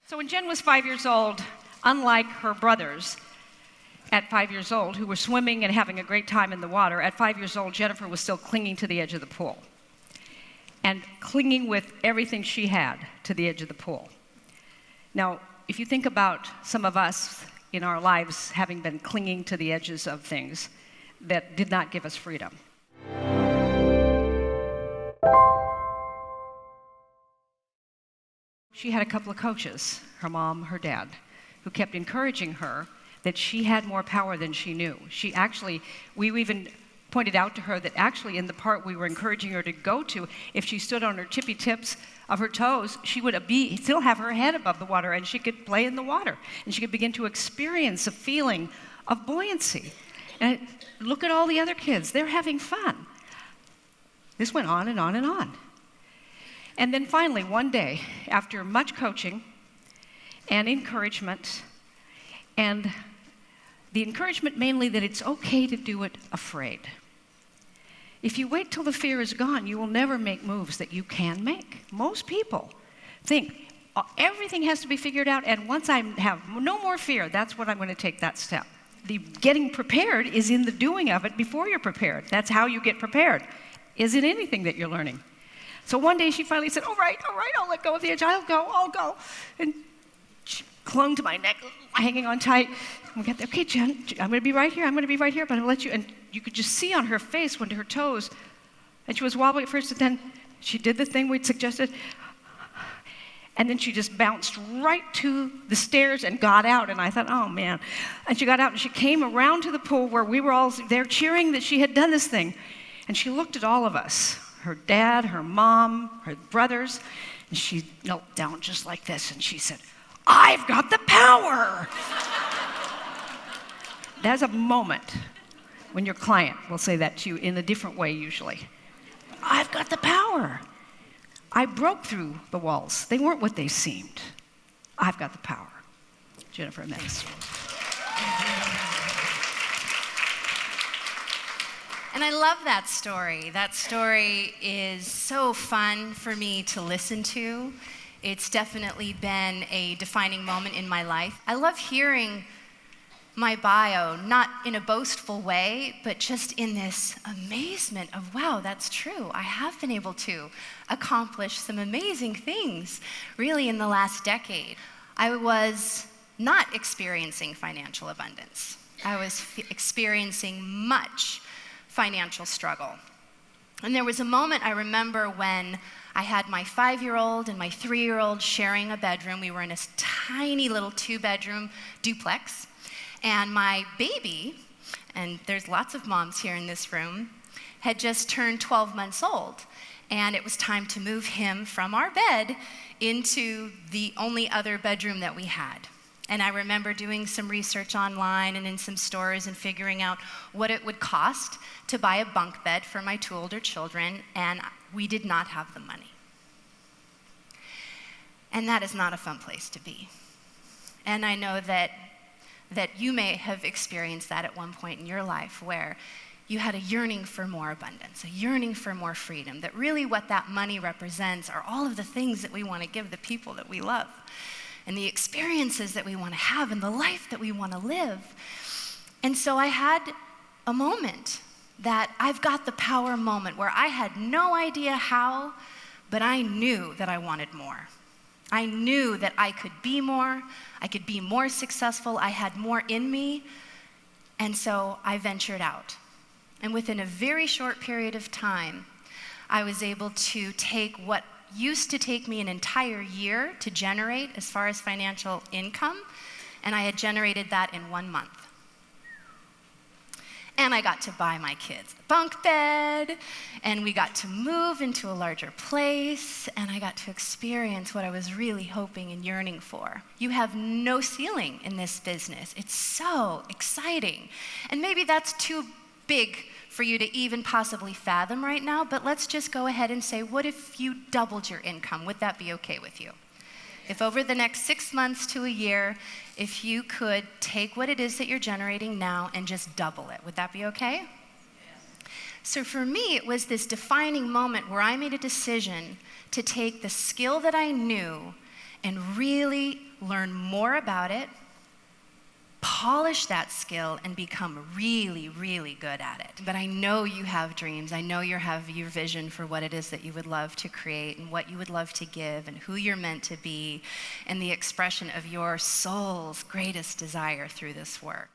So when Jen was 5 years old, unlike her brothers at 5 years old, who were swimming and having a great time in the water, at 5 years old, Jennifer was still clinging to the edge of the pool and clinging with everything she had to the edge of the pool. Now, if you think about some of us in our lives having been clinging to the edges of things that did not give us freedom. She had a couple of coaches, her mom, her dad, who kept encouraging her that she had more power than she knew. We even pointed out to her that actually in the part we were encouraging her to go to, if she stood on her tippy tips of her toes, she would still have her head above the water and she could play in the water and she could begin to experience a feeling of buoyancy. And look at all the other kids, they're having fun. This went on and on and on. And then finally, one day, after much coaching and encouragement, and the encouragement mainly that it's okay to do it afraid. If you wait till the fear is gone, you will never make moves that you can make. Most people think everything has to be figured out, and once I have no more fear, that's when I'm going to take that step. The getting prepared is in the doing of it before you're prepared. That's how you get prepared, is in anything that you're learning. So one day she finally said, all right, I'll let go of the edge, I'll go. And she clung to my neck, hanging on tight. And we got there, okay, Jen, I'm gonna be right here, but I'm gonna let you. And you could just see on her face, when her toes, and she was wobbly at first, and then she did the thing we'd suggested, and then she just bounced right to the stairs and got out, and I thought, oh man. And she got out and she came around to the pool where we were all there cheering that she had done this thing. And she looked at all of us, her dad, her mom, her brothers, and she knelt down just like this, and she said, I've got the power. That's a moment when your client will say that to you in a different way usually. I've got the power. I broke through the walls. They weren't what they seemed. I've got the power. Jiminez. And I love that story. That story is so fun for me to listen to. It's definitely been a defining moment in my life. I love hearing my bio, not in a boastful way, but just in this amazement of, wow, that's true. I have been able to accomplish some amazing things, really, in the last decade. I was not experiencing financial abundance. I was experiencing much financial struggle. And there was a moment I remember when I had my 5-year-old and my 3-year-old sharing a bedroom. We were in a tiny little 2-bedroom duplex. And my baby, and there's lots of moms here in this room, had just turned 12 months old. And it was time to move him from our bed into the only other bedroom that we had. And I remember doing some research online and in some stores and figuring out what it would cost to buy a bunk bed for my 2 older children, and we did not have the money. And that is not a fun place to be. And I know that you may have experienced that at one point in your life, where you had a yearning for more abundance, a yearning for more freedom, that really what that money represents are all of the things that we want to give the people that we love, and the experiences that we want to have, and the life that we want to live. And so I had a moment, that I've got the power moment, where I had no idea how, but I knew that I wanted more. I knew that I could be more successful, I had more in me, and so I ventured out. And within a very short period of time, I was able to take what used to take me an entire year to generate as far as financial income, and I had generated that in 1 month. And I got to buy my kids the bunk bed, and we got to move into a larger place, and I got to experience what I was really hoping and yearning for. You have no ceiling in this business. It's so exciting. And maybe that's too big for you to even possibly fathom right now, but let's just go ahead and say, what if you doubled your income? Would that be okay with you? If over the next 6 months to a year, if you could take what it is that you're generating now and just double it, would that be okay? So for me, it was this defining moment where I made a decision to take the skill that I knew and really learn more about it, polish that skill, and become really, really good at it. But I know you have dreams. I know you have your vision for what it is that you would love to create and what you would love to give and who you're meant to be and the expression of your soul's greatest desire through this work.